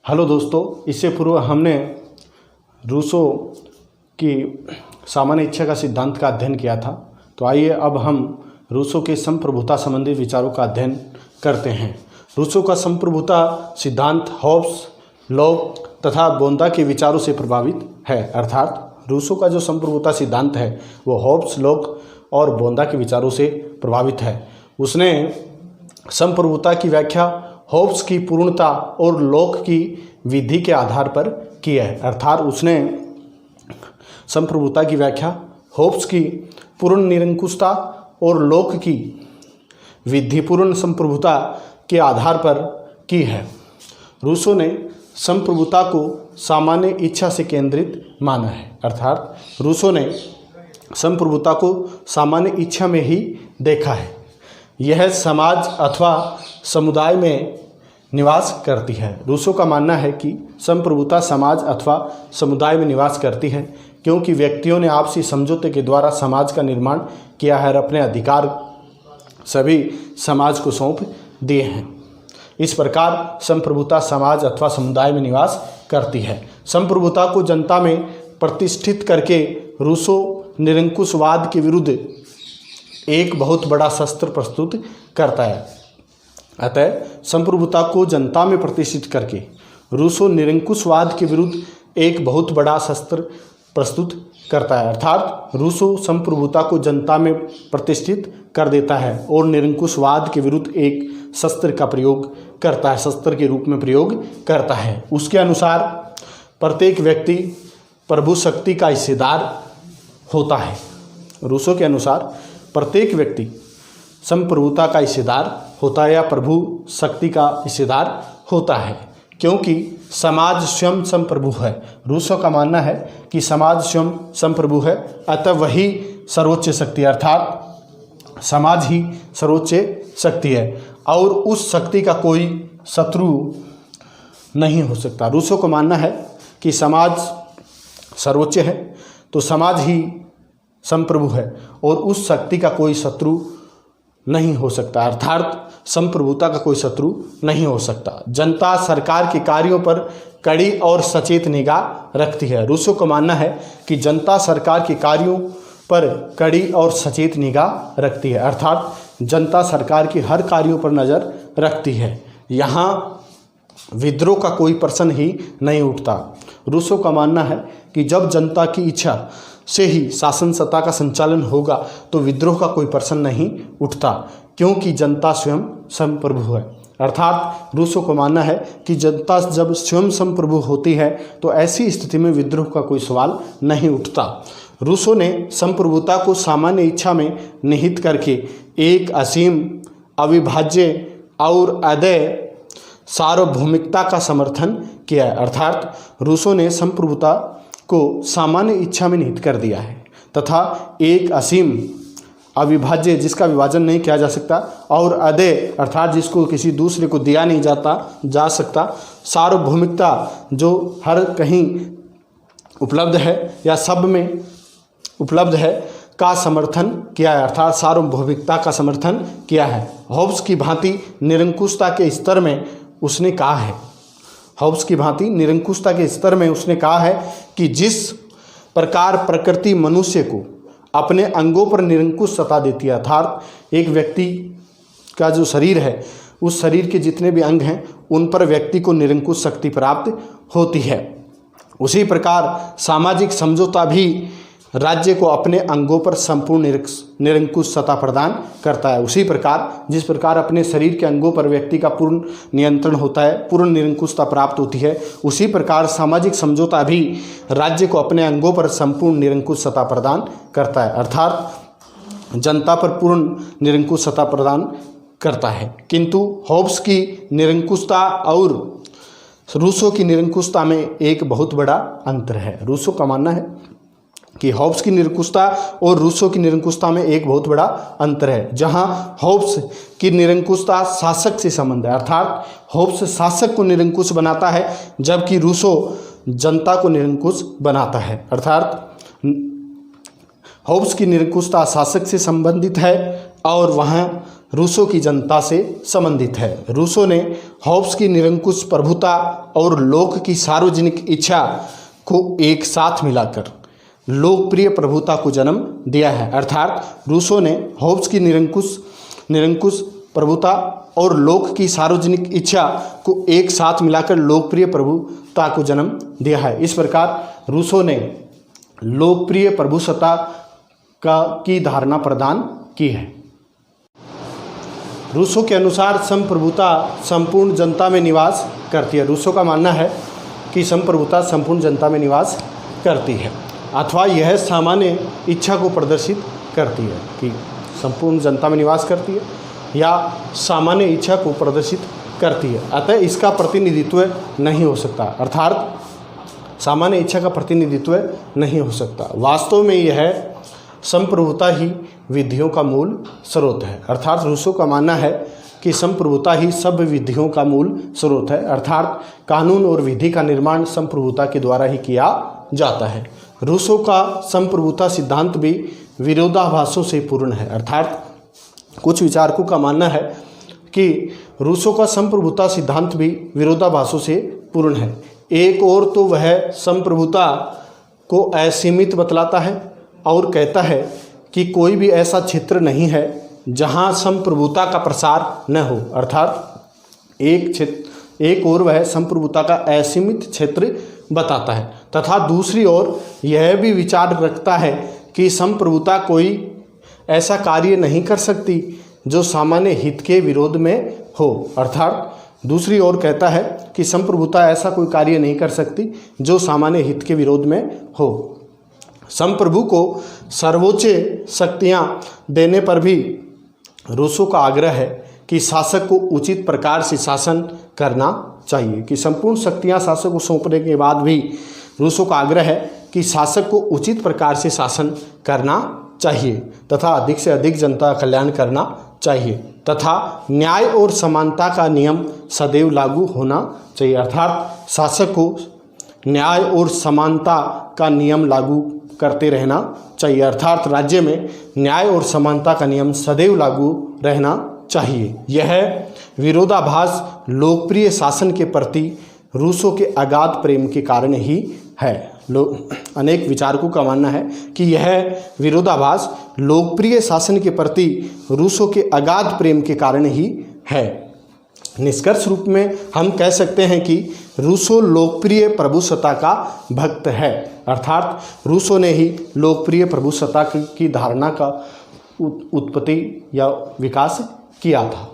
Hello दोस्तों, इससे पूर्व हमने रूसो की सामान्य इच्छा का सिद्धांत का अध्ययन किया था। तो आइए अब हम रूसो के संप्रभुता संबंधी विचारों का अध्ययन करते हैं। रूसो का संप्रभुता सिद्धांत हॉब्स, लॉक तथा बोंदा के विचारों से प्रभावित है। अर्थात रूसो का जो संप्रभुता सिद्धांत है वो हॉब्स, लॉक और बोंदा के विचारों से प्रभावित है। उसने संप्रभुता की व्याख्या हॉब्स की पूर्णता और लॉक की विधि के आधार पर की है। अर्थात उसने संप्रभुता की व्याख्या हॉब्स की पूर्ण निरंकुशता और लॉक की विधिपूर्ण संप्रभुता के आधार पर की है। रूसो ने संप्रभुता को सामान्य इच्छा से केंद्रित माना है। अर्थात रूसो ने संप्रभुता को सामान्य इच्छा में ही देखा है। यह समाज अथवा समुदाय में निवास करती है। रूसो का मानना है कि संप्रभुता समाज अथवा समुदाय में निवास करती है क्योंकि व्यक्तियों ने आपसी समझौते के द्वारा समाज का निर्माण किया है और अपने अधिकार सभी समाज को सौंप दिए हैं। इस प्रकार संप्रभुता समाज अथवा समुदाय में निवास करती है। संप्रभुता को जनता में प्रतिष्ठित करके रूसो निरंकुशवाद के विरुद्ध एक बहुत बड़ा शस्त्र प्रस्तुत करता है। अतः संप्रभुता को जनता में प्रतिष्ठित करके रूसो निरंकुशवाद के विरुद्ध एक बहुत बड़ा शस्त्र प्रस्तुत करता है। अर्थात रूसो संप्रभुता को जनता में प्रतिष्ठित कर देता है और निरंकुशवाद के विरुद्ध एक शस्त्र का प्रयोग करता है, शस्त्र के रूप में प्रयोग करता है। उसके अनुसार प्रत्येक व्यक्ति प्रभु शक्ति का हिस्सेदार होता है। रूसो के अनुसार प्रत्येक व्यक्ति संप्रभुता का हिस्सेदार होता है या प्रभु शक्ति का हिस्सेदार होता है क्योंकि समाज स्वयं संप्रभु है। रूसो का मानना है कि समाज स्वयं संप्रभु है, अतः वही सर्वोच्च शक्ति है। अर्थात समाज ही सर्वोच्च शक्ति है और उस शक्ति का कोई शत्रु नहीं हो सकता। रूसो को मानना है कि समाज सर्वोच्च है तो समाज ही संप्रभु है और उस शक्ति का कोई शत्रु नहीं हो सकता। अर्थात संप्रभुता का कोई शत्रु नहीं हो सकता। जनता सरकार के कार्यों पर कड़ी और सचेत निगाह रखती है। रूसो को मानना है कि जनता सरकार के कार्यों पर कड़ी और सचेत निगाह रखती है। अर्थात जनता सरकार के हर कार्यों पर नज़र रखती है। यहाँ विद्रोह का कोई प्रश्न ही नहीं उठता। रूसो का मानना है कि जब जनता की इच्छा से ही शासन सत्ता का संचालन होगा तो विद्रोह का कोई प्रश्न नहीं उठता क्योंकि जनता स्वयं संप्रभु है। अर्थात रूसो को मानना है कि जनता जब स्वयं संप्रभु होती है तो ऐसी स्थिति में विद्रोह का कोई सवाल नहीं उठता। रूसो ने संप्रभुता को सामान्य इच्छा में निहित करके एक असीम, अविभाज्य और अद्वैय सार्वभौमिकता का समर्थन किया है। अर्थात रूसो ने संप्रभुता को सामान्य इच्छा में निहित कर दिया है तथा एक असीम, अविभाज्य जिसका विभाजन नहीं किया जा सकता और अद्वैय अर्थात जिसको किसी दूसरे को दिया नहीं जा सकता, सार्वभौमिकता जो हर कहीं उपलब्ध है या सब में उपलब्ध है का समर्थन किया है। अर्थात सार्वभौमिकता का समर्थन किया है। हॉब्स की भांति निरंकुशता के स्तर में उसने कहा है हॉब्स की भांति निरंकुशता के स्तर में उसने कहा है कि जिस प्रकार प्रकृति मनुष्य को अपने अंगों पर निरंकुश सत्ता देती है, अर्थात एक व्यक्ति का जो शरीर है उस शरीर के जितने भी अंग हैं उन पर व्यक्ति को निरंकुश शक्ति प्राप्त होती है, उसी प्रकार सामाजिक समझौता भी राज्य को अपने अंगों पर संपूर्ण निरंकुश सत्ता प्रदान करता है। उसी प्रकार जिस प्रकार अपने शरीर के अंगों पर व्यक्ति का पूर्ण नियंत्रण होता है, पूर्ण निरंकुशता प्राप्त होती है, उसी प्रकार सामाजिक समझौता भी राज्य को अपने अंगों पर संपूर्ण निरंकुश सत्ता प्रदान करता है। अर्थात जनता पर पूर्ण निरंकुश सत्ता प्रदान करता है। किंतु हॉब्स की निरंकुशता और रूसो की निरंकुशता में एक बहुत बड़ा अंतर है। रूसो का मानना है कि हॉब्स की निरंकुशता और रूसो की निरंकुशता में एक बहुत बड़ा अंतर है। जहां हॉब्स की निरंकुशता शासक से संबंध है, अर्थात हॉब्स शासक को निरंकुश बनाता है जबकि रूसो जनता को निरंकुश बनाता है। अर्थात हॉब्स की निरंकुशता शासक से संबंधित है और वहाँ रूसों की जनता से संबंधित है। रूसों ने हॉब्स की निरंकुश प्रभुता और लोक की सार्वजनिक इच्छा को एक साथ मिलाकर लोकप्रिय प्रभुता को जन्म दिया है। अर्थात रूसों ने हॉब्स की निरंकुश प्रभुता और लोक की सार्वजनिक इच्छा को एक साथ मिलाकर लोकप्रिय प्रभुता को जन्म दिया है। इस प्रकार रूसों ने लोकप्रिय प्रभुसत्ता की धारणा प्रदान की है। रूसों के अनुसार संप्रभुता संपूर्ण जनता में निवास करती है। रूसों का मानना है कि संप्रभुता संपूर्ण जनता में निवास करती है, अथवा यह सामान्य इच्छा को प्रदर्शित करती है कि संपूर्ण जनता में निवास करती है या सामान्य इच्छा को प्रदर्शित करती है, अतः इसका प्रतिनिधित्व नहीं हो सकता। अर्थात सामान्य इच्छा का प्रतिनिधित्व नहीं हो सकता। वास्तव में यह संप्रभुता ही विधियों का मूल स्रोत है। अर्थात रूसों का मानना है कि संप्रभुता ही सब विधियों का मूल स्रोत है। अर्थात कानून और विधि का निर्माण संप्रभुता के द्वारा ही किया जाता है। रूसों का संप्रभुता सिद्धांत भी विरोधाभासों से पूर्ण है। अर्थात कुछ विचारकों का मानना है कि रूसों का संप्रभुता सिद्धांत भी विरोधाभासों से पूर्ण है। एक और तो वह संप्रभुता को असीमित बतलाता है और कहता है कि कोई भी ऐसा क्षेत्र नहीं है जहां संप्रभुता का प्रसार न हो। अर्थात एक और वह संप्रभुता का असीमित क्षेत्र बताता है, तथा दूसरी ओर यह भी विचार रखता है कि संप्रभुता कोई ऐसा कार्य नहीं कर सकती जो सामान्य हित के विरोध में हो। अर्थात दूसरी ओर कहता है कि संप्रभुता ऐसा कोई कार्य नहीं कर सकती जो सामान्य हित के विरोध में हो। संप्रभु को सर्वोच्च शक्तियां देने पर भी रूसों का आग्रह है कि शासक को उचित प्रकार से शासन करना चाहिए, कि संपूर्ण शक्तियां शासक को सौंपने के बाद भी रूसों का आग्रह है कि शासक को उचित प्रकार से शासन करना चाहिए तथा अधिक से अधिक जनता का कल्याण करना चाहिए तथा न्याय और समानता का नियम सदैव लागू होना चाहिए। अर्थात शासक को न्याय और समानता का नियम लागू करते रहना चाहिए। अर्थात राज्य में न्याय और समानता का नियम सदैव लागू रहना चाहिए। यह विरोधाभास लोकप्रिय शासन के प्रति रूसों के अगाध प्रेम के कारण ही है। अनेक विचारकों का मानना है कि यह विरोधाभास लोकप्रिय शासन के प्रति रूसों के अगाध प्रेम के कारण ही है। निष्कर्ष रूप में हम कह सकते हैं कि रूसो लोकप्रिय प्रभुसत्ता का भक्त है। अर्थात रूसों ने ही लोकप्रिय प्रभुसत्ता की धारणा का उत्पत्ति या विकास किया था।